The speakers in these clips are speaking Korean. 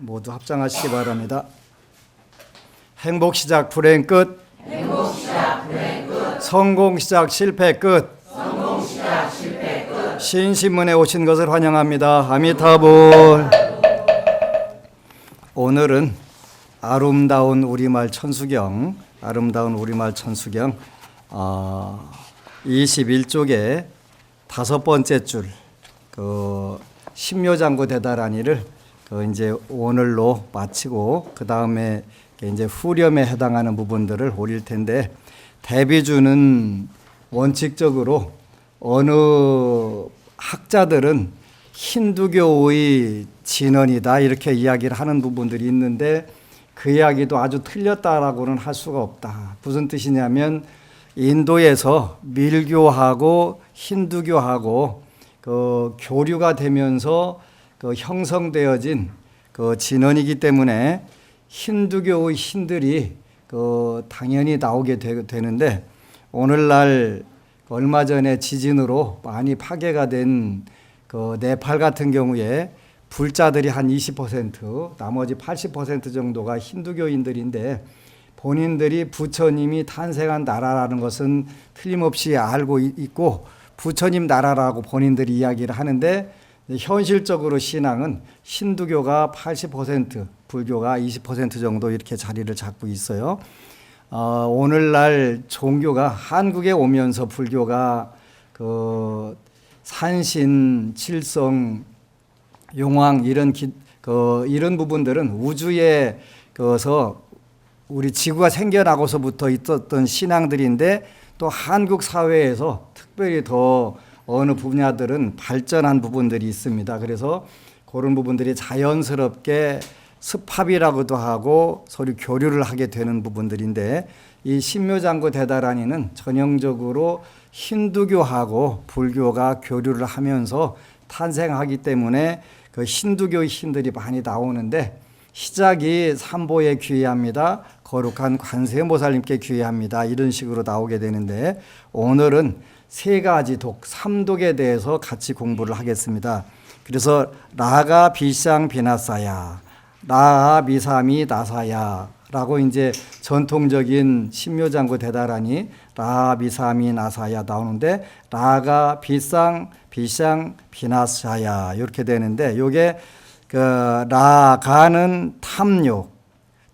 모두 합장하시기 바랍니다. 행복 시작 불행 끝. 행복 시작 불행 끝. 성공 시작 실패 끝. 성공 시작 실패 끝. 신신문에 오신 것을 환영합니다. 아미타불. 오늘은 아름다운 우리말 천수경 21쪽의 5번째 줄, 신묘장구 대다라니를 이제 오늘로 마치고 그 다음에 이제 후렴에 해당하는 부분들을 올릴 텐데, 대비주는 원칙적으로 어느 학자들은 힌두교의 진언이다 이렇게 이야기를 하는 부분들이 있는데, 그 이야기도 아주 틀렸다라고는 할 수가 없다. 무슨 뜻이냐면, 인도에서 밀교하고 힌두교하고 교류가 되면서 형성되어진 진언이기 때문에 힌두교의 신들이 당연히 나오게 되는데, 오늘날 얼마 전에 지진으로 많이 파괴가 된 네팔 같은 경우에 불자들이 한 20%, 나머지 80% 정도가 힌두교인들인데, 본인들이 부처님이 탄생한 나라라는 것은 틀림없이 알고 있고 부처님 나라라고 본인들이 이야기를 하는데, 현실적으로 신앙은 힌두교가 80%, 불교가 20% 정도 이렇게 자리를 잡고 있어요. 오늘날 종교가 한국에 오면서 불교가 산신, 칠성, 용왕 이런 부분들은 우주에서 우리 지구가 생겨나고서부터 있었던 신앙들인데, 또 한국 사회에서 특별히 더 어느 분야들은 발전한 부분들이 있습니다. 그래서 그런 부분들이 자연스럽게 습합이라고도 하고 서로 교류를 하게 되는 부분들인데, 이 신묘장구 대다라니는 전형적으로 힌두교하고 불교가 교류를 하면서 탄생하기 때문에 힌두교의 신들이 많이 나오는데, 시작이 삼보에 귀의합니다. 거룩한 관세음보살님께 귀의합니다. 이런 식으로 나오게 되는데, 오늘은 세 가지 독, 삼독에 대해서 같이 공부를 하겠습니다. 그래서 라가 비샹 비나사야, 라하 미사미 나사야 라고 이제 전통적인 신묘장구 대다라니 라하 미사미 나사야 나오는데, 라가 비샹 비나사야 이렇게 되는데, 요게 라가는 탐욕,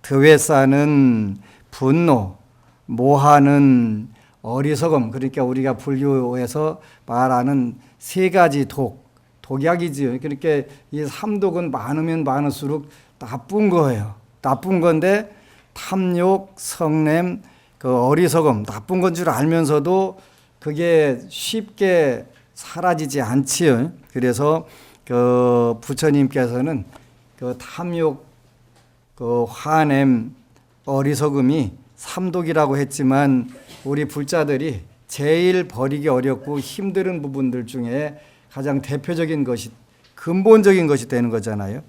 드웨사는 분노, 모하는 어리석음. 그러니까 우리가 불교에서 말하는 세 가지 독약이지요. 그러니까 이 삼독은 많으면 많을수록 나쁜 거예요. 나쁜 건데, 탐욕, 성냄, 어리석음, 나쁜 건 줄 알면서도 그게 쉽게 사라지지 않지요. 그래서 부처님께서는 탐욕, 화냄, 어리석음이 삼독이라고 했지만, 우리 불자들이 제일 버리기 어렵고 힘든 부분들 중에 가장 대표적인 것이, 근본적인 것이 되는 거잖아요.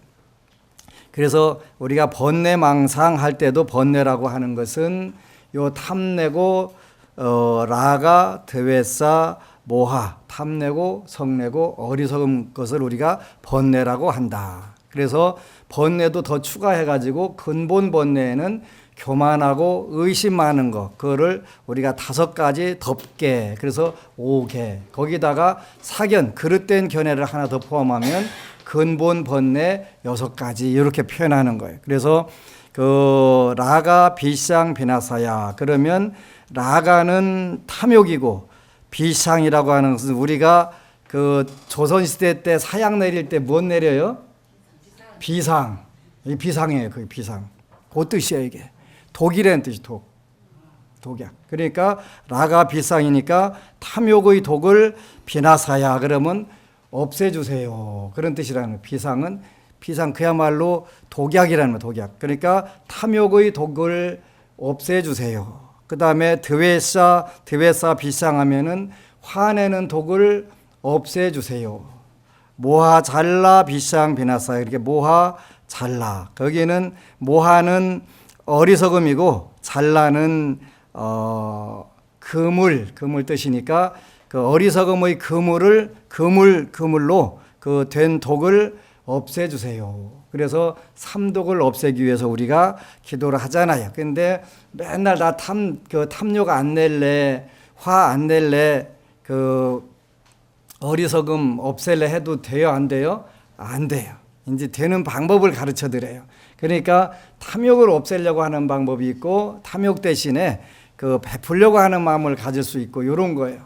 그래서 우리가 번뇌망상 할 때도 번뇌라고 하는 것은 요 탐내고 라가, 드웨사, 모하, 탐내고 성내고 어리석은 것을 우리가 번뇌라고 한다. 그래서 번뇌도 더 추가해가지고 근본 번뇌에는 교만하고 의심 많은 것, 그거를 우리가 5가지 덮개, 그래서 5개, 거기다가 사견, 그릇된 견해를 하나 더 포함하면 근본 번뇌 6가지 이렇게 표현하는 거예요. 그래서 라가 비샹 비나사야, 그러면 라가는 탐욕이고, 비샹이라고 하는 것은 우리가 조선시대 때 사약 내릴 때 뭐 내려요? 비상. 이 비상이에요. 그 비상. 그 뜻이에요, 이게. 독이라는 뜻이 독약. 그러니까 라가 비상이니까 탐욕의 독을 비나사야, 그러면 없애주세요. 그런 뜻이라는 거예요. 비상 그야말로 독약이라는 거예요. 독약. 그러니까 탐욕의 독을 없애주세요. 그 다음에 드웨사 비상하면은 화내는 독을 없애주세요. 모하 잘라 비상 비나사, 이렇게 모하 잘라. 거기는 모하는 어리석음이고 잘라는 그물 뜻이니까, 어리석음의 그물로 된 독을 없애주세요. 그래서 삼독을 없애기 위해서 우리가 기도를 하잖아요. 근데 맨날 나 탐욕 안 낼래, 화 안 낼래, 어리석음 없앨래 해도 돼요, 안 돼요? 안 돼요. 이제 되는 방법을 가르쳐 드려요. 그러니까 탐욕을 없애려고 하는 방법이 있고, 탐욕 대신에 베풀려고 하는 마음을 가질 수 있고, 이런 거예요.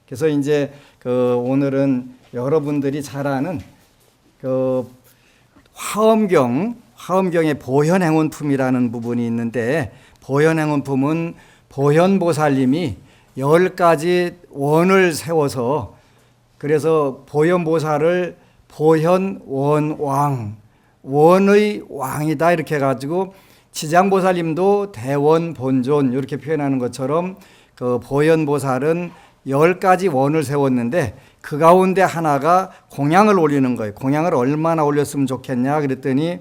그래서 이제 오늘은 여러분들이 잘 아는 화엄경의 보현행원품이라는 부분이 있는데, 보현행원품은 보현보살님이 10가지 원을 세워서, 그래서 보현보살을 보현원왕, 원의 왕이다 이렇게 해가지고, 지장보살님도 대원본존 이렇게 표현하는 것처럼 보현보살은 10가지 원을 세웠는데, 그 가운데 하나가 공양을 올리는 거예요. 공양을 얼마나 올렸으면 좋겠냐 그랬더니,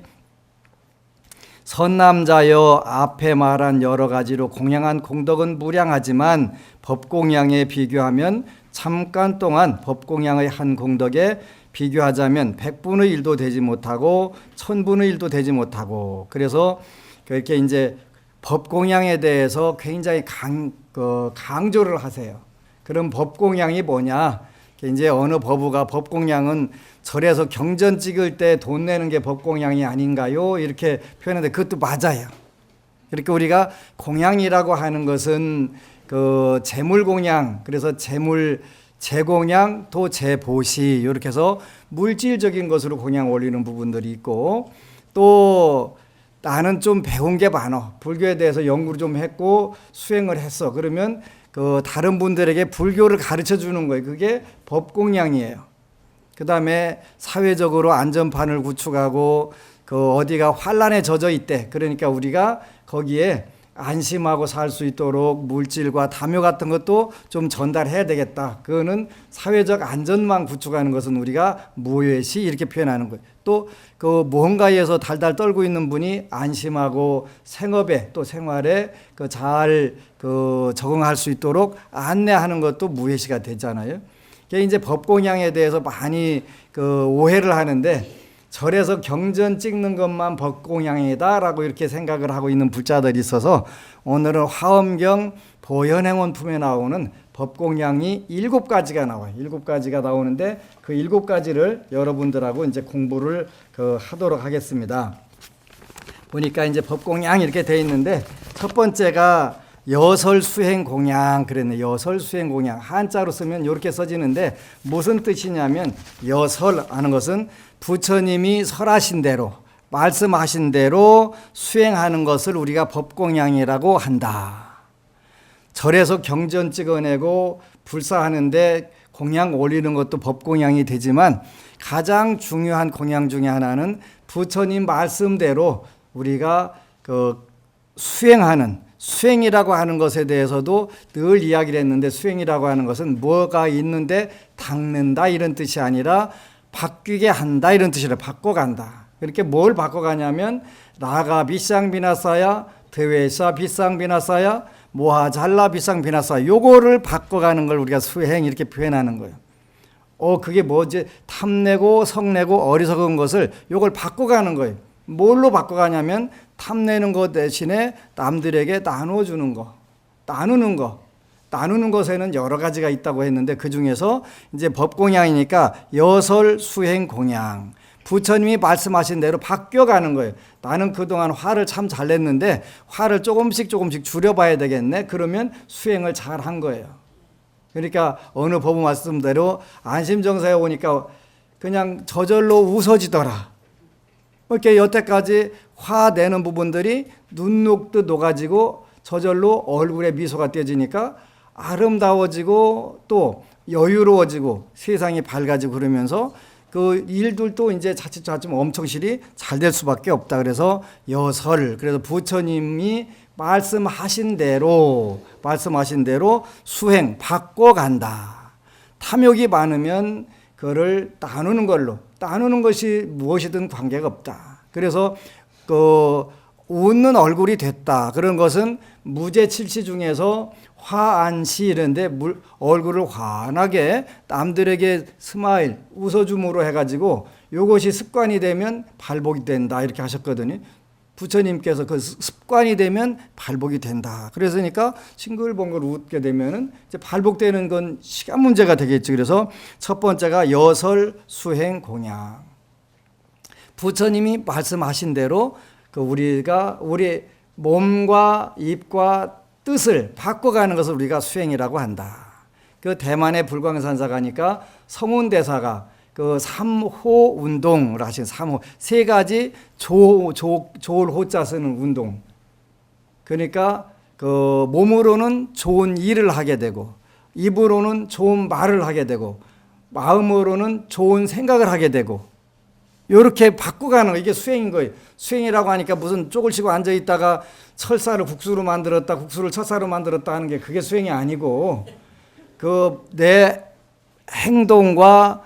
선남자여 앞에 말한 여러 가지로 공양한 공덕은 무량하지만 법공양에 비교하면 잠깐 동안 법공양의 한 공덕에 비교하자면 100분의 1도 되지 못하고 1000분의 1도 되지 못하고, 그래서 그렇게 이제 법공양에 대해서 굉장히 강조를 하세요. 그럼 법공양이 뭐냐? 이제 어느 법우가 법공양은 절에서 경전 찍을 때 돈 내는 게 법공양이 아닌가요? 이렇게 표현하는데 그것도 맞아요. 그러니까 우리가 공양이라고 하는 것은 재물공양, 그래서 재공양 또 재보시 이렇게 해서 물질적인 것으로 공양 올리는 부분들이 있고, 또 나는 좀 배운 게 많아. 불교에 대해서 연구를 좀 했고 수행을 했어. 그러면 다른 분들에게 불교를 가르쳐 주는 거예요. 그게 법공양이에요. 그 다음에 사회적으로 안전판을 구축하고 어디가 환란에 젖어 있대. 그러니까 우리가 거기에 안심하고 살 수 있도록 물질과 담요 같은 것도 좀 전달해야 되겠다. 그거는 사회적 안전망 구축하는 것은 우리가 무예시 이렇게 표현하는 거예요. 또 무언가에서 달달 떨고 있는 분이 안심하고 생업에 또 생활에 잘 적응할 수 있도록 안내하는 것도 무예시가 되잖아요. 이게 이제 법공양에 대해서 많이 오해를 하는데, 절에서 경전 찍는 것만 법공양이다라고 이렇게 생각을 하고 있는 불자들이 있어서, 오늘은 화엄경 보현행원품에 나오는 법공양이 7가지가 나와요. 7가지가 나오는데 그 7가지를 여러분들하고 이제 공부를 하도록 하겠습니다. 보니까 이제 법공양 이렇게 돼 있는데, 첫 번째가 여설수행공양 그랬네. 여설수행공양 한자로 쓰면 이렇게 써지는데, 무슨 뜻이냐면, 여설 하는 것은 부처님이 설하신 대로 말씀하신 대로 수행하는 것을 우리가 법공양이라고 한다. 절에서 경전 찍어내고 불사하는데 공양 올리는 것도 법공양이 되지만, 가장 중요한 공양 중에 하나는 부처님 말씀대로 우리가 수행이라고 하는 것에 대해서도 늘 이야기를 했는데, 수행이라고 하는 것은 뭐가 있는데 닦는다 이런 뜻이 아니라 바뀌게 한다 이런 뜻이라, 바꿔간다. 그렇게 뭘 바꿔가냐면, 나가 비상비나사야, 대회사 비상비나사야, 모하잘라 비상비나사, 요거를 바꿔가는 걸 우리가 수행 이렇게 표현하는 거예요. 그게 뭐지? 탐내고 성내고 어리석은 것을 요걸 바꿔가는 거예요. 뭘로 바꿔가냐면, 탐내는 것 대신에 남들에게 나눠주는 거, 나누는 것에는 여러 가지가 있다고 했는데, 그 중에서 이제 법공양이니까 여설수행공양, 부처님이 말씀하신 대로 바뀌어가는 거예요. 나는 그동안 화를 참 잘 냈는데 화를 조금씩 줄여봐야 되겠네. 그러면 수행을 잘 한 거예요. 그러니까 어느 법우 말씀대로 안심정사에 오니까 그냥 저절로 웃어지더라. 이렇게 여태까지 화내는 부분들이 눈 녹듯 녹아지고 저절로 얼굴에 미소가 띄어지니까 아름다워지고 또 여유로워지고 세상이 밝아지고, 그러면서 그 일들도 이제 차츰 엄청 실이 잘 될 수밖에 없다. 그래서 여설, 그래서 부처님이 말씀하신 대로 수행 바꿔간다. 탐욕이 많으면 그를 나누는 것이 무엇이든 관계가 없다. 그래서 웃는 얼굴이 됐다. 그런 것은 무제칠시 중에서 화안시 이런데 얼굴을 환하게 남들에게 스마일 웃어줌으로 해가지고 이것이 습관이 되면 발복이 된다 이렇게 하셨거든요. 부처님께서 그 습관이 되면 발복이 된다. 그래서니까 싱글벙글 웃게 되면은 이제 발복되는 건 시간 문제가 되겠죠. 그래서 첫 번째가 여설 수행 공양. 부처님이 말씀하신 대로 그 우리가 우리 몸과 입과 뜻을 바꿔가는 것을 우리가 수행이라고 한다. 그 대만의 불광산사가니까 성운대사가 그 삼호 운동을 하신 삼호 세 가지 좋을 호자 쓰는 운동. 그러니까 그 몸으로는 좋은 일을 하게 되고 입으로는 좋은 말을 하게 되고 마음으로는 좋은 생각을 하게 되고 이렇게 바꿔가는 거 이게 수행인 거예요. 수행이라고 하니까 무슨 쪽을 치고 앉아 있다가 철사를 국수로 만들었다 국수를 철사로 만들었다 하는 게 그게 수행이 아니고 그 내 행동과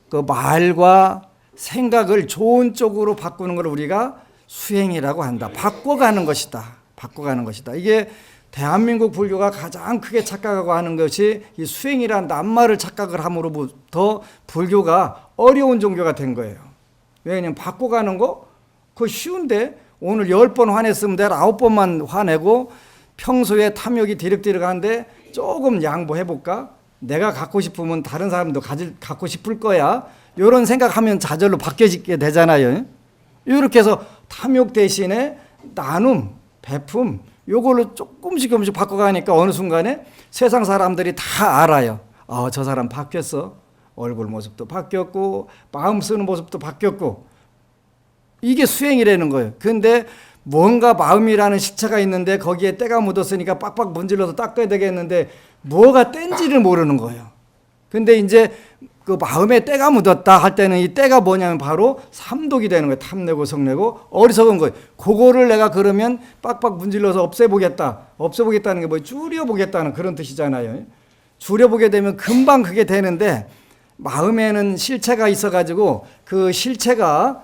그 말과 생각을 좋은 쪽으로 바꾸는 걸 우리가 수행이라고 한다. 바꿔가는 것이다. 바꿔가는 것이다. 이게 대한민국 불교가 가장 크게 착각하고 하는 것이 이 수행이란 낱말을 착각을 함으로부터 불교가 어려운 종교가 된 거예요. 왜냐하면 바꿔가는 거 그거 쉬운데 오늘 10번 화냈으면 내일 9번만 화내고 평소에 탐욕이 디륵디륵한데 조금 양보해볼까? 내가 갖고 싶으면 다른 사람도 갖고 싶을 거야. 이런 생각하면 좌절로 바뀌게 되잖아요. 이렇게 해서 탐욕 대신에 나눔, 베품 요걸로 조금씩 바꿔가니까 어느 순간에 세상 사람들이 다 알아요. 저 사람 바뀌었어. 얼굴 모습도 바뀌었고 마음 쓰는 모습도 바뀌었고 이게 수행이라는 거예요. 그런데 뭔가 마음이라는 실체가 있는데 거기에 때가 묻었으니까 빡빡 문질러서 닦아야 되겠는데 뭐가 뗀지를 모르는 거예요. 근데 이제 그 마음에 때가 묻었다 할 때는 이 때가 뭐냐면 바로 삼독이 되는 거예요. 탐내고 성내고 어리석은 거예요. 그거를 내가 그러면 빡빡 문질러서 없애보겠다. 없애보겠다는 게 뭐 줄여보겠다는 그런 뜻이잖아요. 줄여보게 되면 금방 그게 되는데 마음에는 실체가 있어가지고 그 실체가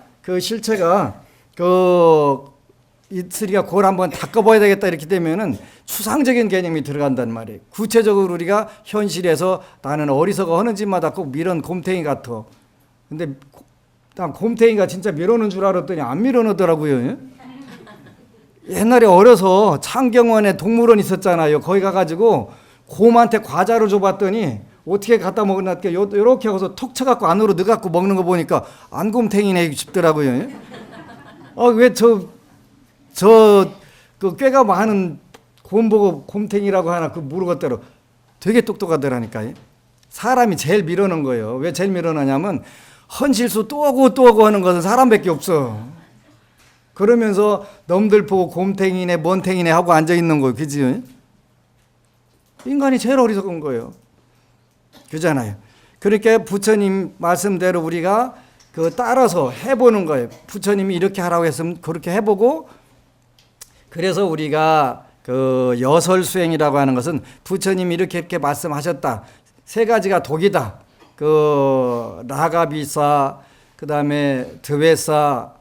이슬이가 그걸 한번 닦아봐야 되겠다 이렇게 되면은 추상적인 개념이 들어간단 말이에요. 구체적으로 우리가 현실에서 나는 어리석어 하는 짓마다 꼭 밀은 곰탱이 같아. 근데 난 곰탱이가 진짜 밀어놓은 줄 알았더니 안 밀어놓더라고요. 옛날에 어려서 창경원에 동물원 있었잖아요. 거기 가가지고 곰한테 과자를 줘봤더니 어떻게 갖다 먹었나 이렇게 하고서 톡 쳐갖고 안으로 넣어갖고 먹는 거 보니까 안 곰탱이네 싶더라고요. 왜 그 꾀가 많은 곰 보고 곰탱이라고 하나 그 모르겠대로 되게 똑똑하더라니까요. 사람이 제일 밀어넣은 거예요. 왜 제일 밀어넣냐면 헌실수 또 하고 하는 것은 사람밖에 없어. 그러면서 놈들 보고 곰탱이네 뭔탱이네 하고 앉아있는 거예요. 그지? 인간이 제일 어리석은 거예요. 그잖아요. 그러니까 부처님 말씀대로 우리가 그 따라서 해보는 거예요. 부처님이 이렇게 하라고 했으면 그렇게 해보고 그래서 우리가 그 여설수행이라고 하는 것은 부처님이 이렇게 말씀하셨다. 세 가지가 독이다. 그 라가비사, 그 다음에 드웨사,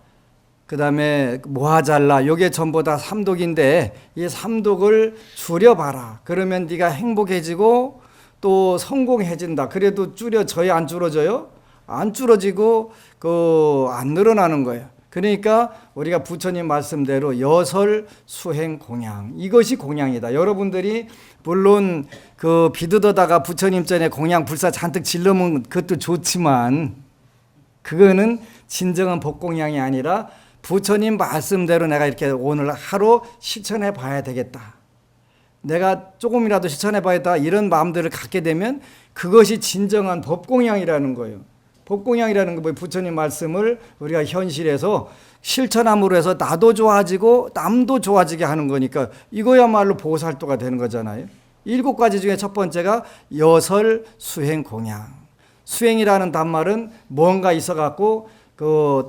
그 다음에 모하잘라 요게 전부 다 삼독인데 이 삼독을 줄여봐라. 그러면 네가 행복해지고 또 성공해진다. 그래도 줄여져야 안 줄어져요? 안 줄어지고 안 늘어나는 거예요. 그러니까 우리가 부처님 말씀대로 여설 수행 공양 이것이 공양이다. 여러분들이 물론 그 비드더다가 부처님 전에 공양 불사 잔뜩 질러면 그것도 좋지만 그거는 진정한 법공양이 아니라 부처님 말씀대로 내가 이렇게 오늘 하루 실천해 봐야 되겠다. 내가 조금이라도 실천해 봐야겠다. 이런 마음들을 갖게 되면 그것이 진정한 법공양이라는 거예요. 법공양이라는 거 뭐예요? 부처님 말씀을 우리가 현실에서 실천함으로 해서 나도 좋아지고 남도 좋아지게 하는 거니까 이거야말로 보살도가 되는 거잖아요. 7가지 중에 첫 번째가 여설 수행 공양. 수행이라는 단말은 뭔가 있어갖고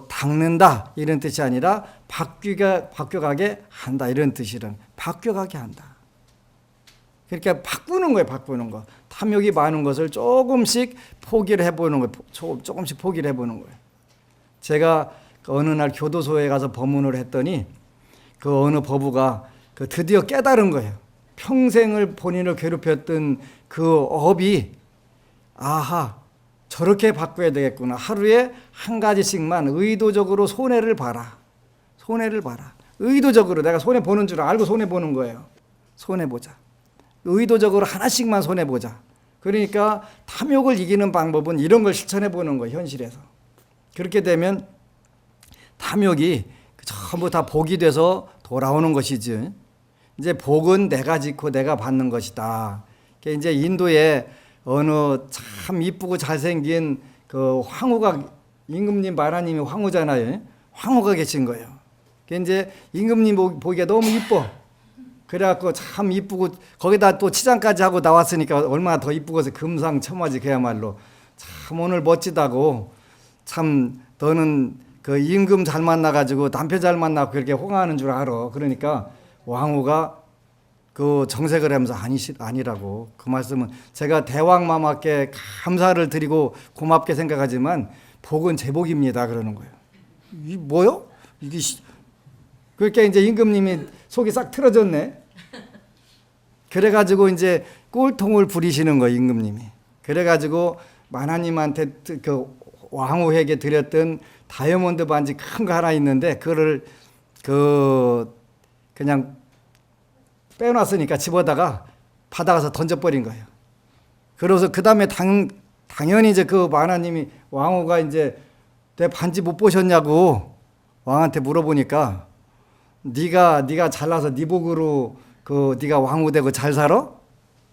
닦는다 이런 뜻이 아니라 바뀌어가게 한다 이런 뜻이란 바뀌어가게 한다. 그러니까 바꾸는 거예요. 바꾸는 거. 탐욕이 많은 것을 조금씩 포기를 해보는 거예요. 조금씩 포기를 해보는 거예요. 제가 어느 날 교도소에 가서 법문을 했더니 그 어느 법우가 드디어 깨달은 거예요. 평생을 본인을 괴롭혔던 그 업이 저렇게 바꿔야 되겠구나. 하루에 한 가지씩만 의도적으로 손해를 봐라. 손해를 봐라. 의도적으로 내가 손해 보는 줄 알고 손해 보는 거예요. 손해 보자. 의도적으로 하나씩만 손해 보자. 그러니까 탐욕을 이기는 방법은 이런 걸 실천해 보는 거예요. 현실에서. 그렇게 되면 탐욕이 전부 다 복이 돼서 돌아오는 것이지. 이제 복은 내가 짓고 내가 받는 것이다. 이제 인도에 어느 참 이쁘고 잘생긴 그 황후가, 임금님 마라님이 황후잖아요. 황후가 계신 거예요. 이제 임금님 보기가 너무 이뻐. 그래갖고 참 이쁘고 거기다 또 치장까지 하고 나왔으니까 얼마나 더 이쁘고서 금상첨화지. 그야말로 참 오늘 멋지다고. 참 너는 그 임금 잘 만나가지고 남편 잘 만나고 그렇게 호강하는 줄 알아. 그러니까 왕후가 그 정색을 하면서 아니라고. 그 말씀은 제가 대왕마마께 감사를 드리고 고맙게 생각하지만 복은 제 복입니다. 그러는 거예요. 이 뭐요? 이게 그러니까 이제 임금님이 속이 싹 틀어졌네. 그래가지고 이제 꼴통을 부리시는 거예요. 임금님이. 그래가지고 마나님한테 그 왕후에게 드렸던 다이아몬드 반지 큰 거 하나 있는데 그거를 그냥 빼놨으니까 집어다가 받아가서 던져버린 거예요. 그래서 그 다음에 당연히 이제 그 마나님이 왕후가 이제 내 반지 못 보셨냐고 왕한테 물어보니까 네가 잘나서 네 복으로 그 네가 왕후 되고 잘 살아?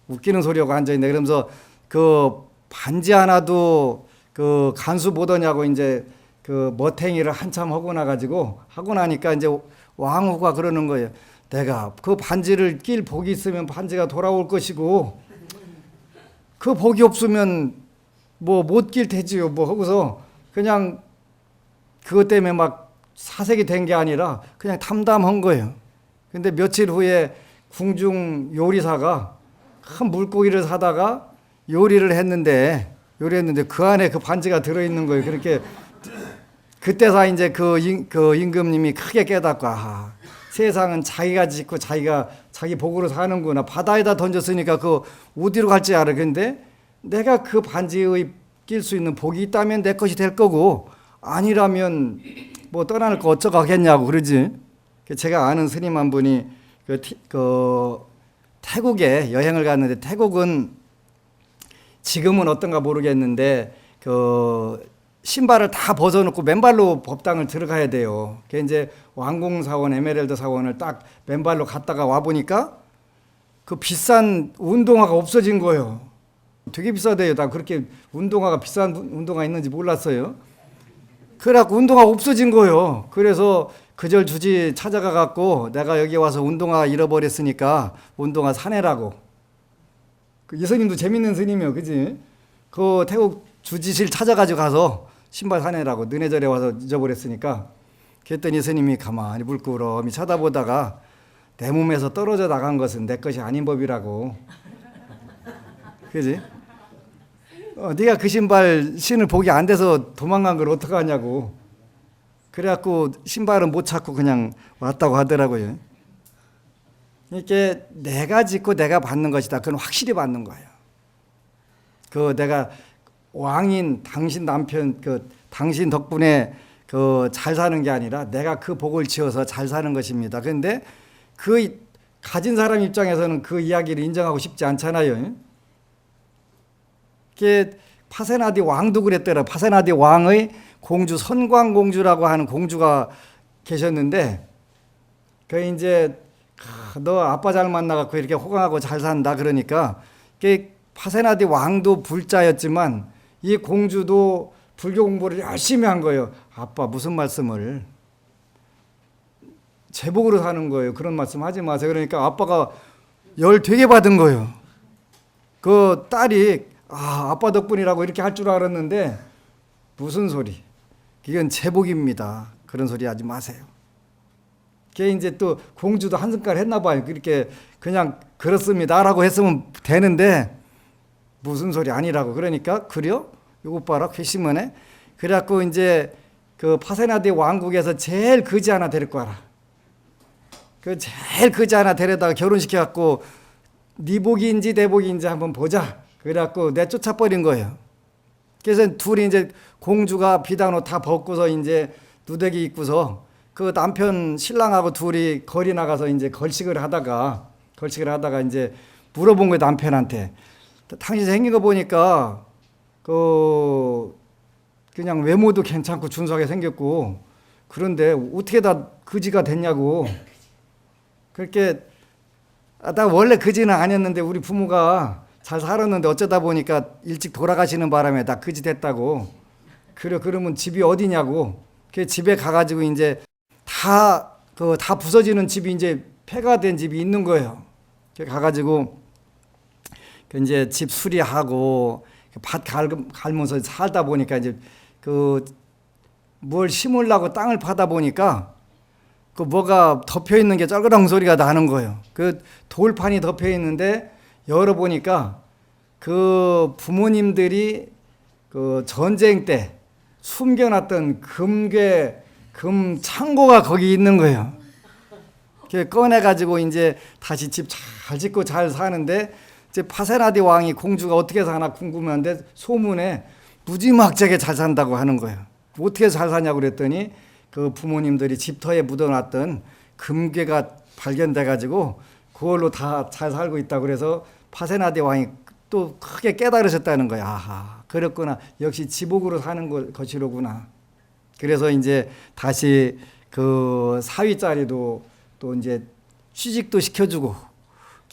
웃기는 소리하고 앉아있네. 그러면서 그 반지 하나도 그 간수 보더냐고 이제 그 머탱이를 한참 하고 나니까 이제 왕후가 그러는 거예요. 내가 그 반지를 낄 복이 있으면 반지가 돌아올 것이고 그 복이 없으면 뭐 못 낄 테지요. 뭐 하고서 그냥 그것 때문에 막 사색이 된 게 아니라 그냥 탐담한 거예요. 근데 며칠 후에 궁중 요리사가 큰 물고기를 사다가 요리를 했는데 그 안에 그 반지가 들어있는 거예요. 그렇게 그때서 이제 그 임금님이 크게 깨닫고 세상은 자기가 짓고 자기 복으로 사는구나. 바다에다 던졌으니까 그 어디로 갈지 알아. 근데 내가 그 반지의 낄 수 있는 복이 있다면 내 것이 될 거고 아니라면 뭐 떠날 거 어쩌겠냐고 그러지. 제가 아는 스님 한 분이 태국에 여행을 갔는데 태국은 지금은 어떤가 모르겠는데 그 신발을 다 벗어놓고 맨발로 법당을 들어가야 돼요. 그 이제 왕궁사원, 에메랄드 사원을 딱 맨발로 갔다가 와 보니까 그 비싼 운동화가 없어진 거예요. 되게 비싸대요. 나 그렇게 운동화가 비싼 운동화 있는지 몰랐어요. 그래갖고 운동화 없어진 거예요. 그래서 그절 주지 찾아가 갖고 내가 여기 와서 운동화 잃어버렸으니까 운동화 사내라고. 그 예수님도 재밌는 스님이요, 그지? 그 태국 주지실 찾아가지고 가서 신발 사내라고. 너네 절에 와서 잊어버렸으니까. 그랬더니 스님이 가만히 물끄러미 쳐다보다가 내 몸에서 떨어져 나간 것은 내 것이 아닌 법이라고. 그지? 네가 그 신발 신을 복이 안 돼서 도망간 걸 어떡하냐고. 그래갖고 신발은 못 찾고 그냥 왔다고 하더라고요. 이렇게 내가 짓고 내가 받는 것이다. 그건 확실히 받는 거예요. 그 내가 왕인 당신 남편 당신 덕분에 잘 사는 게 아니라 내가 그 복을 지어서 잘 사는 것입니다. 그런데 그 가진 사람 입장에서는 그 이야기를 인정하고 싶지 않잖아요. 그게 파세나디 왕도 그랬더라. 파세나디 왕의 공주 선광공주라고 하는 공주가 계셨는데 그 이제 너 아빠 잘 만나갖고 이렇게 호강하고 잘 산다 그러니까 파세나디 왕도 불자였지만 이 공주도 불교 공부를 열심히 한 거예요. 아빠 무슨 말씀을 제복으로 사는 거예요. 그런 말씀 하지 마세요. 그러니까 아빠가 열 되게 받은 거예요. 그 딸이 아빠 덕분이라고 이렇게 할 줄 알았는데 무슨 소리. 이건 제복입니다. 그런 소리 하지 마세요. 걔 이제 또 공주도 한승깔 했나 봐요. 그렇게 그냥 그렇습니다라고 했으면 되는데 무슨 소리 아니라고. 그러니까 그래요? 요것 봐라 괘씸하네. 그래갖고 이제 그 파세나디 왕국에서 제일 거지 하나 데리고 와라. 그 제일 거지 하나 데려다가 결혼시켜갖고 네 복인지 내 복인지 한번 보자. 그래갖고 내쫓아버린 거예요. 그래서 둘이 이제 공주가 비단 옷 다 벗고서 이제 누더기 입고서 그 남편 신랑하고 둘이 거리 나가서 이제 걸식을 하다가 이제 물어본 거예요, 남편한테. 당신 생긴 거 보니까 그냥 외모도 괜찮고 준수하게 생겼고 그런데 어떻게 다 그지가 됐냐고. 그렇게 나 원래 그지는 아니었는데 우리 부모가 잘 살았는데 어쩌다 보니까 일찍 돌아가시는 바람에 다 그지 됐다고. 그러면 집이 어디냐고. 그 집에 가가지고 이제 다 부서지는 집이 이제 폐가 된 집이 있는 거예요. 가가지고 이제 집 수리하고 밭 갈면서 살다 보니까 이제 뭘 심으려고 땅을 파다 보니까 뭐가 덮여 있는 게 쩔그렁 소리가 나는 거예요. 돌판이 덮여 있는데 열어보니까 부모님들이 전쟁 때 숨겨놨던 금 창고가 거기 있는 거예요. 꺼내가지고 이제 다시 집 잘 짓고 잘 사는데 이제 파세나데 왕이 공주가 어떻게 사나 궁금한데 소문에 무지막지하게 잘 산다고 하는 거예요. 어떻게 잘 사냐고 그랬더니 부모님들이 집터에 묻어놨던 금괴가 발견돼가지고 그걸로 다 잘 살고 있다고 그래서 파세나데 왕이 또 크게 깨달으셨다는 거야. 아하, 그렇구나. 역시 지복으로 사는 것이로구나. 그래서 이제 다시 사위 자리도 또 이제 취직도 시켜주고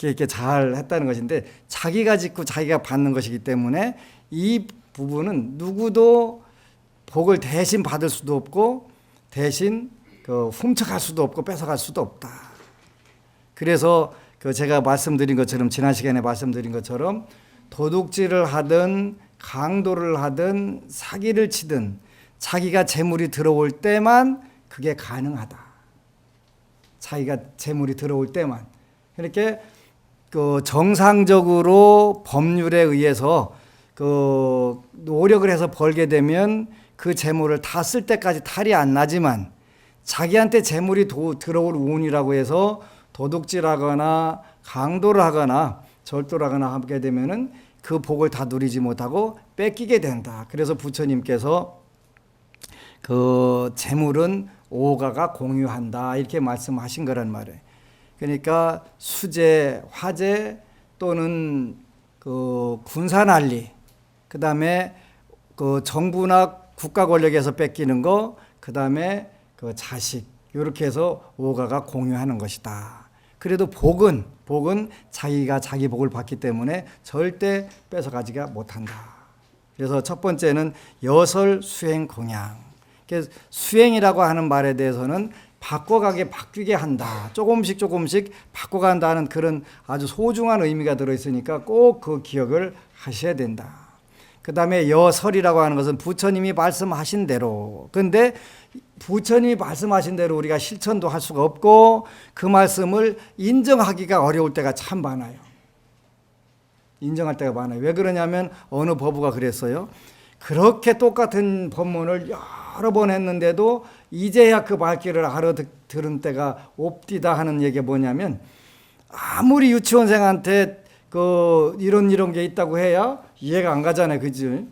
이렇게 잘 했다는 것인데 자기가 짓고 자기가 받는 것이기 때문에 이 부분은 누구도 복을 대신 받을 수도 없고 대신 훔쳐갈 수도 없고 뺏어갈 수도 없다. 그래서 제가 말씀드린 것처럼 지난 시간에 말씀드린 것처럼 도둑질을 하든 강도를 하든 사기를 치든 자기가 재물이 들어올 때만 그게 가능하다. 자기가 재물이 들어올 때만. 이렇게 정상적으로 법률에 의해서 노력을 해서 벌게 되면 그 재물을 다 쓸 때까지 탈이 안 나지만 자기한테 재물이 들어올 운이라고 해서 도둑질하거나 강도를 하거나 절도를 하거나 하게 되면은 그 복을 다 누리지 못하고 뺏기게 된다. 그래서 부처님께서 재물은 오가가 공유한다 이렇게 말씀하신 거란 말이에요. 그러니까 수재, 화재 또는 군사난리, 그 다음에 정부나 국가 권력에서 뺏기는 거, 그 다음에 자식 이렇게 해서 오가가 공유하는 것이다. 그래도 복은 자기가 자기 복을 받기 때문에 절대 뺏어가지가 못한다. 그래서 첫 번째는 여설 수행 공양. 수행이라고 하는 말에 대해서는 바뀌게 한다. 조금씩 바꿔간다는 그런 아주 소중한 의미가 들어있으니까 꼭 그 기억을 하셔야 된다. 그 다음에 여설이라고 하는 것은 부처님이 말씀하신 대로. 근데 부처님이 말씀하신 대로 우리가 실천도 할 수가 없고 그 말씀을 인정하기가 어려울 때가 참 많아요. 인정할 때가 많아요. 왜 그러냐면 어느 법우가 그랬어요. 그렇게 똑같은 법문을 여러 번 했는데도 이제야 그 말귀를 알아들은 때가 없디다 하는 얘기가 뭐냐면 아무리 유치원생한테 이런 게 있다고 해야 이해가 안 가잖아요. 그지?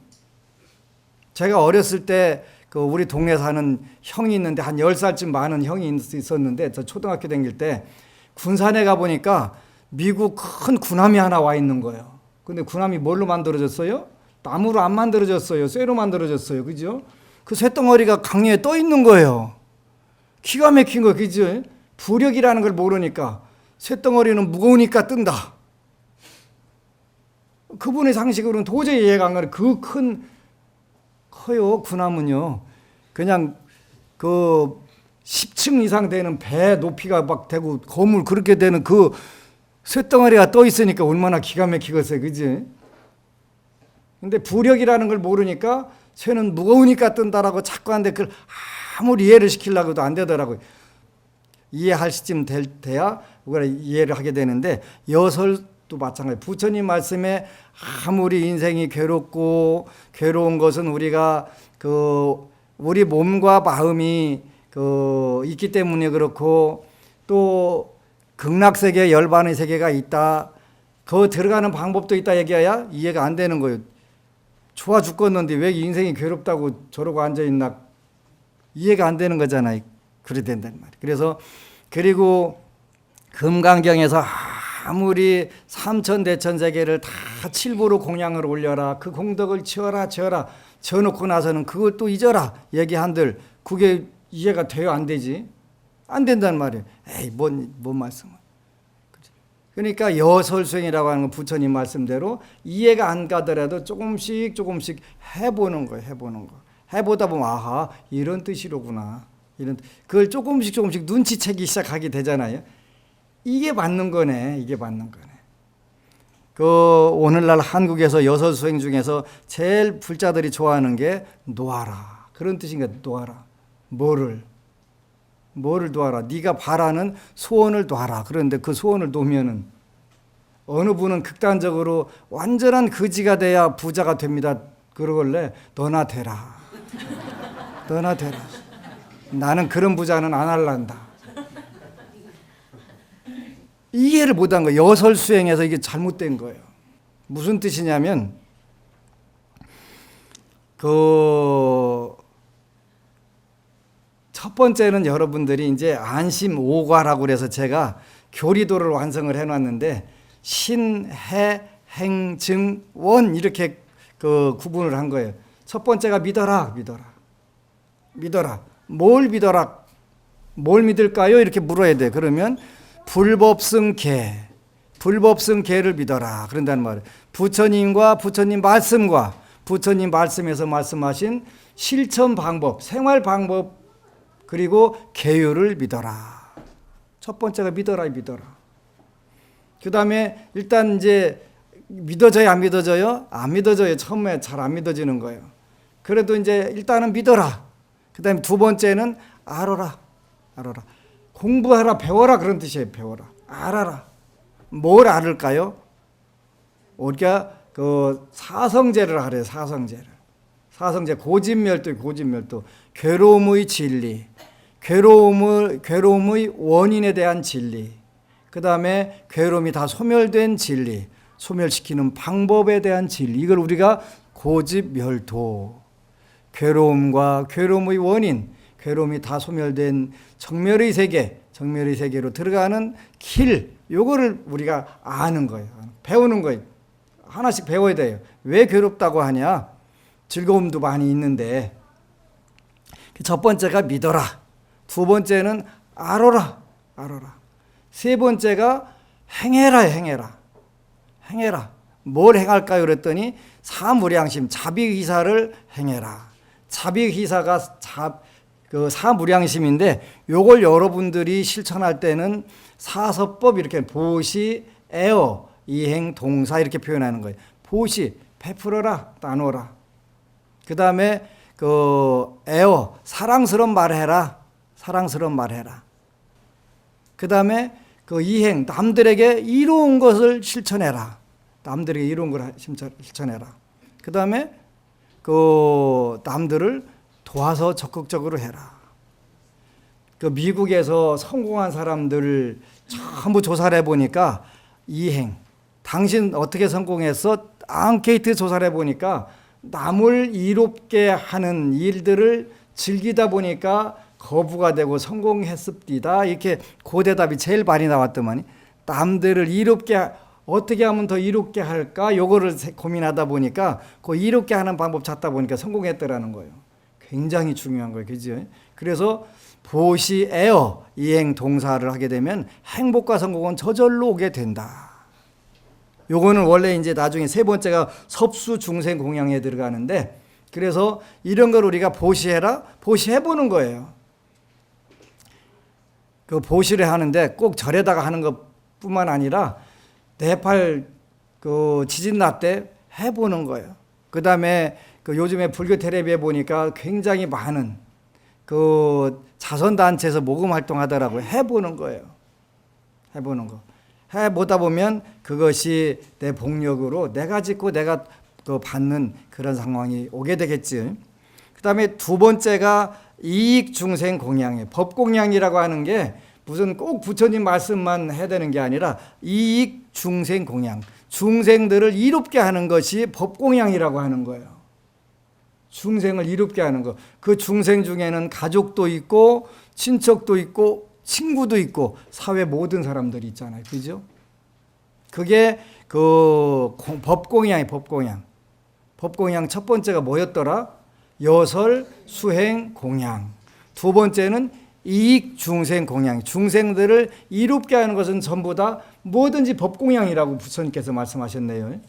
제가 어렸을 때 우리 동네 사는 형이 있는데 한 10살쯤 많은 형이 있었는데 저 초등학교 다닐 때 군산에 가보니까 미국 큰 군함이 하나 와 있는 거예요. 근데 군함이 뭘로 만들어졌어요? 나무로 안 만들어졌어요. 쇠로 만들어졌어요. 그죠? 그 쇳덩어리가 강리에 떠 있는 거예요. 기가 막힌 거, 그죠? 부력이라는 걸 모르니까 쇳덩어리는 무거우니까 뜬다. 그분의 상식으로는 도저히 이해가 안 가는 커요. 군함은요. 그냥 10층 이상 되는 배 높이가 막 되고 건물 그렇게 되는 그 쇳덩어리가 떠 있으니까 얼마나 기가 막히겠어요. 그지? 근데 부력이라는 걸 모르니까 쇠는 무거우니까 뜬다라고 자꾸 하는데 그걸 아무리 이해를 시키려고 해도 안 되더라고요. 이해할 시점 돼야 우리가 이해를 하게 되는데 여설도 마찬가지. 부처님 말씀에 아무리 인생이 괴로운 것은 우리가 우리 몸과 마음이 있기 때문에 그렇고 또 극락세계 열반의 세계가 있다. 들어가는 방법도 있다 얘기해야 이해가 안 되는 거예요. 좋아 죽겠는데 왜 인생이 괴롭다고 저러고 앉아있나 이해가 안 되는 거잖아요. 그래 된단 말이에요. 그래서 그리고 금강경에서 아무리 삼천대천세계를 다 칠부로 공양을 올려라, 그 공덕을 지어라 지어놓고 나서는 그걸 또 잊어라 얘기한들 그게 이해가 돼요? 안 되지? 안 된단 말이에요. 에이 뭔 말씀을. 그러니까 여설수행이라고 하는 건 부처님 말씀대로 이해가 안 가더라도 조금씩 해보는 거예요. 해보다 보면 아하 이런 뜻이로구나. 그걸 조금씩 눈치채기 시작하게 되잖아요. 이게 맞는 거네. 그 오늘날 한국에서 여설수행 중에서 제일 불자들이 좋아하는 게 놓아라. 그런 뜻인가? 놓아라. 뭐를 놓아라. 네가 바라는 소원을 놓아라. 그런데 그 소원을 놓으면은 어느 분은 극단적으로 완전한 거지가 돼야 부자가 됩니다. 그러길래 너나 되라. 나는 그런 부자는 안 할란다. 이해를 못한 거예요. 여설수행에서 이게 잘못된 거예요. 무슨 뜻이냐면 첫 번째는 여러분들이 이제 안심 오과라고 그래서 제가 교리도를 완성을 해놨는데 신, 해, 행, 증, 원 이렇게 구분을 한 거예요. 첫 번째가 믿어라. 뭘 믿어라? 뭘 믿을까요? 이렇게 물어야 돼. 그러면 불법승계를 믿어라. 그런다는 말이에요. 부처님과 부처님 말씀과 부처님 말씀에서 말씀하신 실천 방법, 생활 방법 그리고 계율을 믿어라. 첫 번째가 믿어라. 그 다음에 일단 이제 믿어져요, 안 믿어져요? 안 믿어져요. 처음에 잘 안 믿어지는 거예요. 그래도 이제 일단은 믿어라. 그 다음에 두 번째는 알아라. 공부하라, 배워라 그런 뜻이에요. 배워라. 알아라. 뭘 알을까요? 우리가 사성제를 하래요. 사성제 고진멸도 괴로움의 진리, 괴로움의 원인에 대한 진리, 그 다음에 괴로움이 다 소멸된 진리, 소멸시키는 방법에 대한 진리. 이걸 우리가 고집멸도, 괴로움과 괴로움의 원인, 괴로움이 다 소멸된 정멸의 세계로 들어가는 길, 요거를 우리가 아는 거예요. 배우는 거예요. 하나씩 배워야 돼요. 왜 괴롭다고 하냐? 즐거움도 많이 있는데 첫 번째가 믿어라. 두 번째는 알아라. 세 번째가 행해라. 뭘 행할까요? 그랬더니 사무량심, 자비의사를 행해라. 자비의사가 사무량심인데 요걸 여러분들이 실천할 때는 사서법 이렇게 보시, 애어, 이행, 동사 이렇게 표현하는 거예요. 보시, 베풀어라, 나눠라. 그 다음에 애어, 사랑스러운 말해라. 그 다음에 이행, 남들에게 이로운 것을 실천해라. 그 다음에 남들을 도와서 적극적으로 해라. 미국에서 성공한 사람들 전부 조사를 해보니까 이행, 당신 어떻게 성공했어? 앙케이트 조사를 해보니까 남을 이롭게 하는 일들을 즐기다 보니까 거부가 되고 성공했습니다. 이렇게 고대답이 제일 많이 나왔더만이. 남들을 이롭게 어떻게 하면 더 이롭게 할까? 요거를 고민하다 보니까 그 이롭게 하는 방법 찾다 보니까 성공했더라는 거예요. 굉장히 중요한 거예요. 그죠? 그래서 보시, 애어, 이행, 동사를 하게 되면 행복과 성공은 저절로 오게 된다. 요거는 원래 이제 나중에 세 번째가 섭수 중생 공양에 들어가는데, 그래서 이런 걸 우리가 보시해보는 거예요. 보시를 하는데 꼭 절에다가 하는 것뿐만 아니라 네팔 지진 날 때 해보는 거예요. 그 다음에 요즘에 불교 텔레비에 보니까 굉장히 많은 자선단체에서 모금 활동하더라고요. 해보는 거예요. 해보다 보면 그것이 내 복력으로 내가 짓고 내가 받는 그런 상황이 오게 되겠지. 그 다음에 두 번째가 이익중생 공양이에요. 법공양이라고 하는 게 무슨 꼭 부처님 말씀만 해야 되는 게 아니라 이익중생 공양, 중생들을 이롭게 하는 것이 법공양이라고 하는 거예요. 중생을 이롭게 하는 거. 그 중생 중에는 가족도 있고 친척도 있고 친구도 있고 사회 모든 사람들이 있잖아요. 그죠? 그게 그 법공양이 법공양. 법공양 첫 번째가 뭐였더라? 여설, 수행, 공양. 두 번째는 이익 중생 공양. 중생들을 이롭게 하는 것은 전부 다 뭐든지 법공양이라고 부처님께서 말씀하셨네요.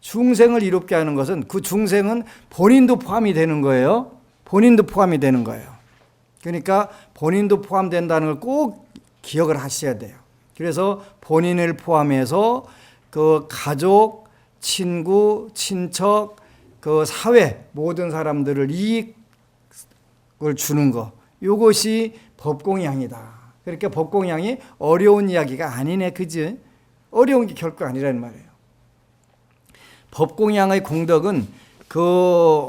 중생을 이롭게 하는 것은 그 중생은 본인도 포함이 되는 거예요. 본인도 포함이 되는 거예요. 그러니까 본인도 포함된다는 걸 꼭 기억을 하셔야 돼요. 그래서 본인을 포함해서 그 가족, 친구, 친척, 그 사회 모든 사람들을 이익을 주는 거. 이것이 법공양이다. 그러니까 법공양이 어려운 이야기가 아니네. 그지? 어려운 게 결코 아니라는 말이에요. 법공양의 공덕은 그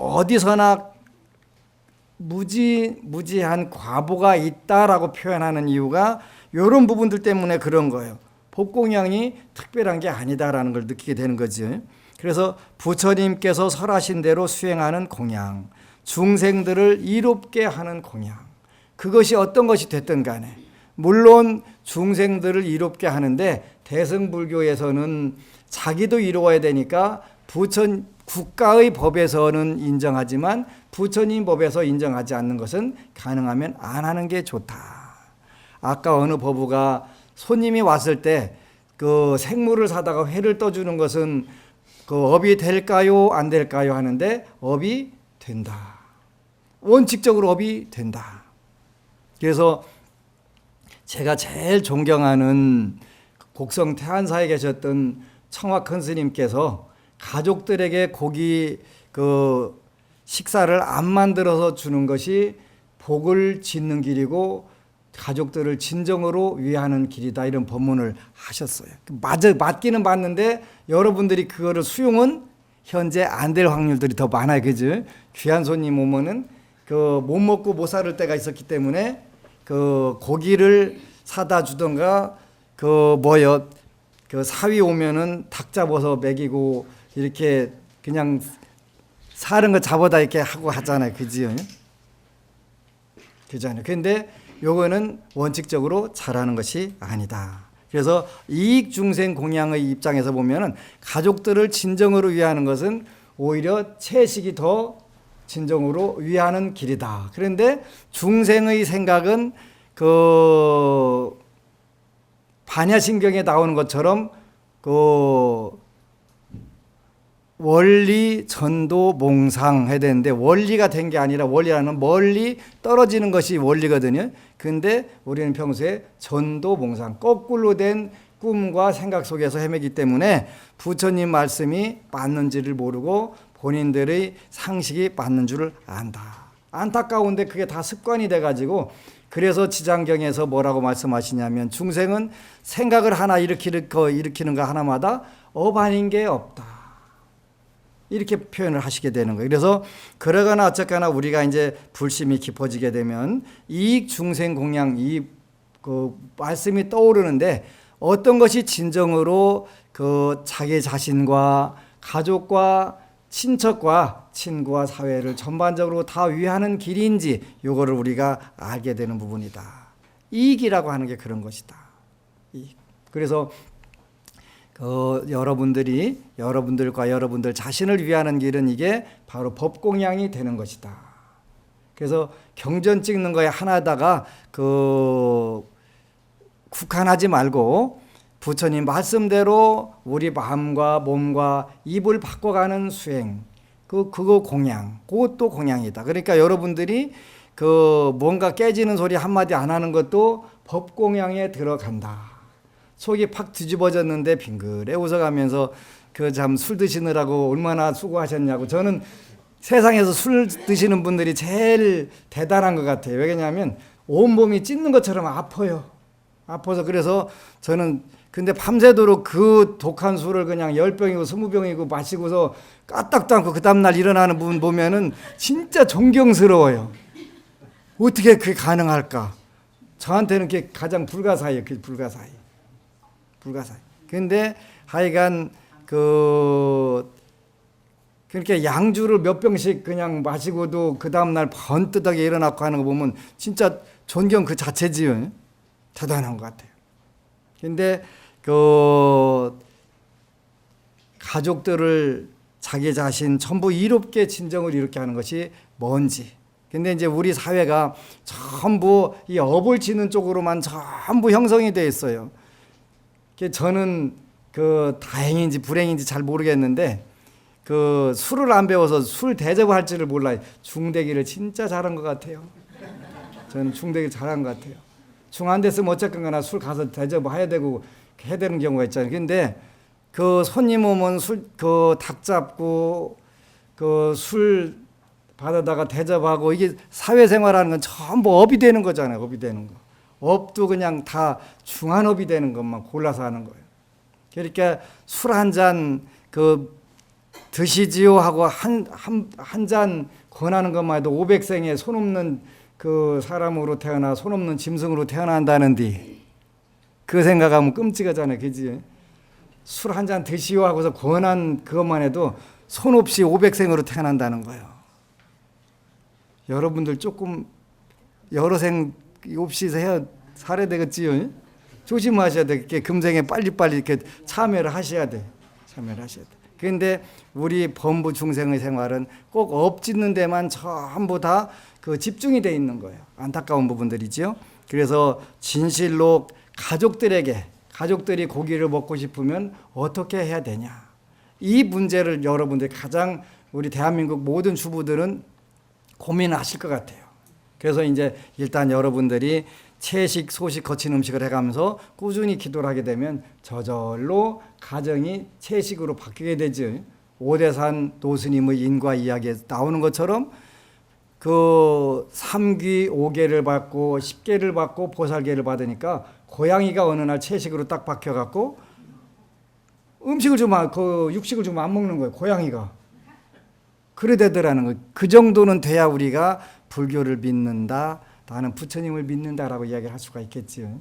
어디서나 무지한 과보가 있다라고 표현하는 이유가 이런 부분들 때문에 그런 거예요. 법공양이 특별한 게 아니다라는 걸 느끼게 되는 거지. 그래서 부처님께서 설하신 대로 수행하는 공양, 중생들을 이롭게 하는 공양, 그것이 어떤 것이 됐든 간에 물론 중생들을 이롭게 하는데 대승불교에서는 자기도 이루어야 되니까 국가의 법에서는 인정하지만 부처님 법에서 인정하지 않는 것은 가능하면 안 하는 게 좋다. 아까 어느 법우가 손님이 왔을 때 그 생물을 사다가 회를 떠주는 것은 그 업이 될까요? 안 될까요? 하는데 업이 된다. 원칙적으로 업이 된다. 그래서 제가 제일 존경하는 곡성 태안사에 계셨던 청화 큰 스님께서 가족들에게 고기 그 식사를 안 만들어서 주는 것이 복을 짓는 길이고 가족들을 진정으로 위하는 길이다, 이런 법문을 하셨어요. 맞기는 맞는데 여러분들이 그거를 수용은 현재 안 될 확률들이 더 많아요. 그죠? 귀한 손님 오면은 그 못 먹고 못 살을 때가 있었기 때문에 그 고기를 사다 주던가 그 사위 오면은 닭 잡아서 먹이고 이렇게 그냥 사는 거 잡아다 이렇게 하고 하잖아요. 그지요? 그잖아요. 근데 요거는 원칙적으로 잘하는 것이 아니다. 그래서 이익 중생 공양의 입장에서 보면은 가족들을 진정으로 위하는 것은 오히려 채식이 더 진정으로 위하는 길이다. 그런데 중생의 생각은 그 반야신경에 나오는 것처럼 그 원리, 전도, 몽상 해야 되는데 원리가 된 게 아니라 원리라는 멀리 떨어지는 것이 원리거든요. 근데 우리는 평소에 전도, 몽상, 거꾸로 된 꿈과 생각 속에서 헤매기 때문에 부처님 말씀이 맞는지를 모르고 본인들의 상식이 맞는 줄을 안다. 안타까운데 그게 다 습관이 돼가지고 그래서 지장경에서 뭐라고 말씀하시냐면 중생은 생각을 하나 일으키는 거 하나마다 업 아닌 게 없다. 이렇게 표현을 하시게 되는 거예요. 그래서 그러거나 어쨌거나 우리가 이제 불심이 깊어지게 되면 이익 중생 공양 그 말씀이 떠오르는데 어떤 것이 진정으로 그 자기 자신과 가족과 친척과 친구와 사회를 전반적으로 다 위하는 길인지 요거를 우리가 알게 되는 부분이다. 이익이라고 하는 게 그런 것이다. 이익. 그래서 여러분들과 여러분들 자신을 위하는 길은 이게 바로 법공양이 되는 것이다. 그래서 경전 찍는 거에 하나다가 국한하지 말고 부처님 말씀대로 우리 마음과 몸과 입을 바꿔가는 수행, 그거 공양, 그것도 공양이다. 그러니까 여러분들이 뭔가 깨지는 소리 한마디 안 하는 것도 법공양에 들어간다. 속이 팍 뒤집어졌는데 빙그레 웃어가면서 참 술 드시느라고 얼마나 수고하셨냐고. 저는 세상에서 술 드시는 분들이 제일 대단한 것 같아요. 왜냐하면 온몸이 찢는 것처럼 아파요. 아파서 그래서 저는 근데 밤새도록 그 독한 술을 그냥 10병이고 20병이고 마시고서 까딱도 않고 그 다음날 일어나는 분 보면은 진짜 존경스러워요. 어떻게 그게 가능할까? 저한테는 그게 가장 불가사의예요. 그게 불가사의. 근데 하여간 그러니까 양주를 몇 병씩 그냥 마시고도 그 다음날 번뜩하게 일어나고 하는 거 보면 진짜 존경 그 자체지요. 대단한 것 같아요. 근데 그 가족들을 자기 자신 전부 이롭게 진정을 이렇게 하는 것이 뭔지. 근데 이제 우리 사회가 전부 이 업을 지는 쪽으로만 전부 형성이 되어 있어요. 저는 그 다행인지 불행인지 잘 모르겠는데 그 술을 안 배워서 술 대접을 할 줄을 몰라요. 중대기를 진짜 잘한 것 같아요. 저는 중대기를 잘한 것 같아요. 중 안 됐으면 어쨌건 가나 술 가서 대접해야 되고 해야 되는 경우가 있잖아요. 근데 그 손님 오면 그 닭 잡고 그 술 받아다가 대접하고 이게 사회생활하는 건 전부 업이 되는 거잖아요. 업이 되는 거. 업도 그냥 다 중한업이 되는 것만 골라서 하는 거예요. 그러니까 술 한 잔 그 드시지요 하고 한 잔 권하는 것만 해도 500생에 손 없는 그 사람으로 태어나 손 없는 짐승으로 태어난다는데 그 생각하면 끔찍하잖아요. 그지? 술 한 잔 드시오 하고서 권한 그것만 해도 손 없이 500생으로 태어난다는 거예요. 여러분들 조금 여러 생 없이 해야 살아야 되겠지요. 조심하셔야 돼. 이렇게 금생에 빨리빨리 이렇게 참여를 하셔야 돼. 참여를 하셔야 돼. 그런데 우리 범부 중생의 생활은 꼭 업 짓는 데만 전부 다 그 집중이 돼 있는 거예요. 안타까운 부분들이죠. 그래서 진실로 가족들이 고기를 먹고 싶으면 어떻게 해야 되냐. 이 문제를 여러분들이 가장 우리 대한민국 모든 주부들은 고민하실 것 같아요. 그래서 이제 일단 여러분들이 채식, 소식, 거친 음식을 해가면서 꾸준히 기도를 하게 되면 저절로 가정이 채식으로 바뀌게 되죠. 오대산 노스님의 인과 이야기에 나오는 것처럼 그 3귀 5개를 받고 10개를 받고 보살개를 받으니까 고양이가 어느 날 채식으로 딱 바뀌어갖고 음식을 그 육식을 좀 안 먹는 거예요. 고양이가. 그래 되더라는 거예요. 그 정도는 돼야 우리가 불교를 믿는다, 나는 부처님을 믿는다라고 이야기를 할 수가 있겠지요.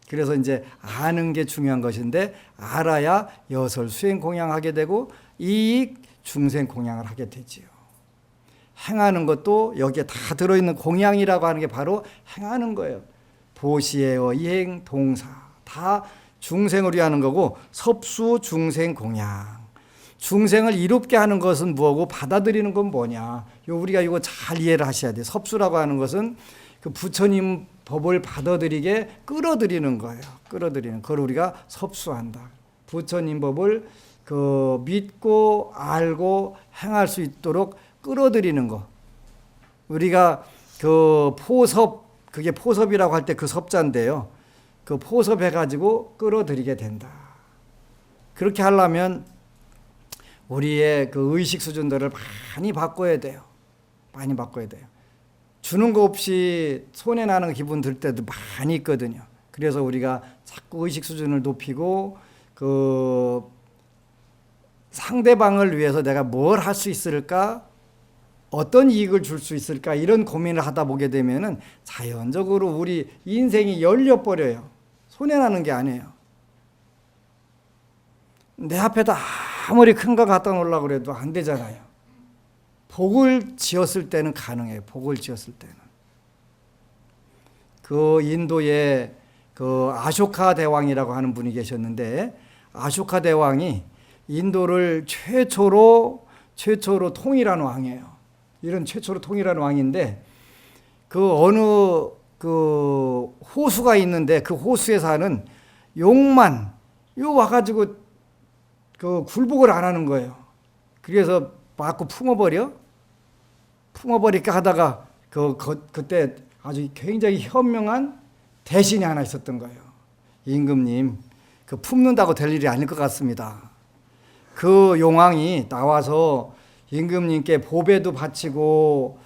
그래서 이제 아는 게 중요한 것인데 알아야 여설 수행 공양하게 되고 이익 중생 공양을 하게 되지요. 행하는 것도 여기에 다 들어있는 공양이라고 하는 게 바로 행하는 거예요. 도시에어 이행 동사 다 중생을 위하는 거고 섭수 중생 공양. 중생을 이롭게 하는 것은 뭐고 받아들이는 건 뭐냐. 우리가 이거 잘 이해를 하셔야 돼요. 섭수라고 하는 것은 그 부처님 법을 받아들이게 끌어들이는 거예요. 끌어들이는 그걸 우리가 섭수한다. 부처님 법을 그 믿고 알고 행할 수 있도록 끌어들이는 거. 우리가 그 그게 포섭이라고 할 때 그 섭자인데요. 그 포섭해가지고 끌어들이게 된다. 그렇게 하려면 우리의 그 의식 수준들을 많이 바꿔야 돼요. 많이 바꿔야 돼요. 주는 거 없이 손해나는 기분 들 때도 많이 있거든요. 그래서 우리가 자꾸 의식 수준을 높이고 그 상대방을 위해서 내가 뭘 할 수 있을까? 어떤 이익을 줄 수 있을까? 이런 고민을 하다 보게 되면은 자연적으로 우리 인생이 열려버려요. 손해나는 게 아니에요. 내 앞에다 아무리 큰 거 갖다 놓으려고 해도 안 되잖아요. 복을 지었을 때는 가능해요. 복을 지었을 때는. 그 인도에 그 아쇼카 대왕이라고 하는 분이 계셨는데 아쇼카 대왕이 인도를 최초로 통일한 왕이에요. 이런 최초로 통일한 왕인데 그 어느 그 호수가 있는데 그 호수에 사는 용만 요 와가지고 그 굴복을 안 하는 거예요. 그래서 맞고 품어버릴까 하다가 그때 아주 굉장히 현명한 대신이 하나 있었던 거예요. 임금님, 그 품는다고 될 일이 아닐 것 같습니다. 그 용왕이 나와서 임금님께 보배도 바치고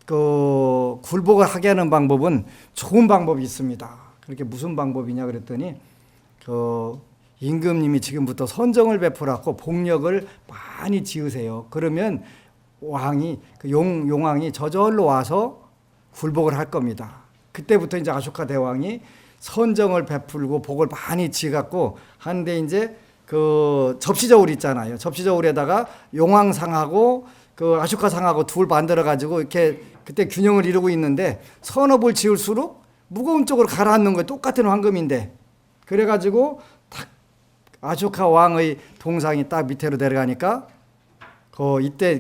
그 굴복을 하게 하는 방법은 좋은 방법이 있습니다. 그렇게 무슨 방법이냐 그랬더니 그 임금님이 지금부터 선정을 베풀었고 복력을 많이 지으세요. 그러면 왕이 그 용왕이 저절로 와서 굴복을 할 겁니다. 그때부터 이제 아쇼카 대왕이 선정을 베풀고 복을 많이 지어갖고 하는데 이제 그 접시저울 있잖아요. 접시저울에다가 용왕상하고 그 아쇼카상하고 둘 만들어 가지고 이렇게 그때 균형을 이루고 있는데 서너 볼 지을수록 무거운 쪽으로 가라앉는 거예요. 똑같은 황금인데. 그래 가지고 딱 아쇼카 왕의 동상이 딱 밑으로 내려가니까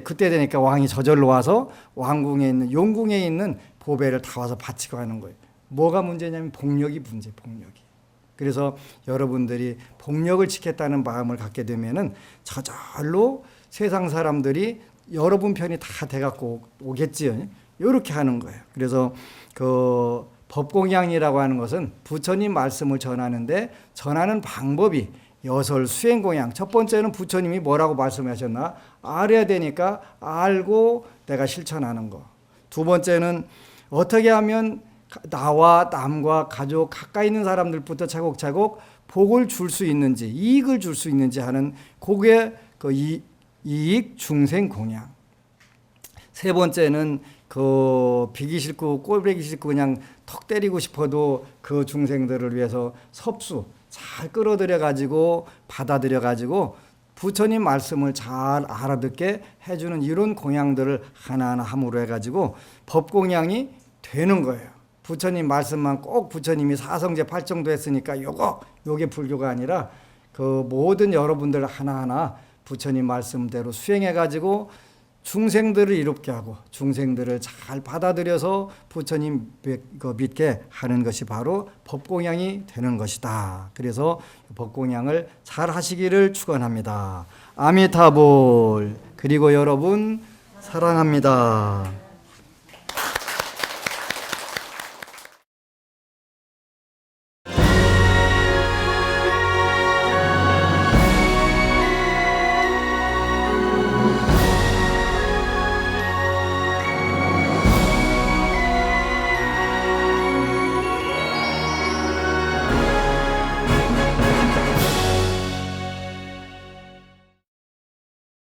그때 되니까 왕이 저절로 와서 왕궁에 있는 용궁에 있는 보배를 다 와서 바치고 하는 거예요. 뭐가 문제냐면 복력이 문제, 복력이. 그래서 여러분들이 복력을 지켰다는 마음을 갖게 되면은 저절로 세상 사람들이 여러분 편이 다 돼갖고 오겠지요. 이렇게 하는 거예요. 그래서 그 법공양이라고 하는 것은 부처님 말씀을 전하는데 전하는 방법이 여설 수행공양. 첫 번째는 부처님이 뭐라고 말씀하셨나 알아야 되니까 알고 내가 실천하는 거. 두 번째는 어떻게 하면 나와 남과 가족 가까이 있는 사람들부터 차곡차곡 복을 줄 수 있는지 이익을 줄 수 있는지 하는 그게 그 이익 중생 공양. 세 번째는 그 비기 싫고 꼴보기 싫고 그냥 턱 때리고 싶어도 그 중생들을 위해서 섭수 잘 끌어들여 가지고 받아들여 가지고 부처님 말씀을 잘 알아듣게 해주는 이런 공양들을 하나하나 함으로 해가지고 법공양이 되는 거예요. 부처님 말씀만 꼭 부처님이 사성제 8정도 했으니까 요게 불교가 아니라 그 모든 여러분들 하나하나 부처님 말씀대로 수행해가지고 중생들을 이롭게 하고 중생들을 잘 받아들여서 부처님 믿게 하는 것이 바로 법공양이 되는 것이다. 그래서 법공양을 잘 하시기를 축원합니다. 아미타불. 그리고 여러분 사랑합니다.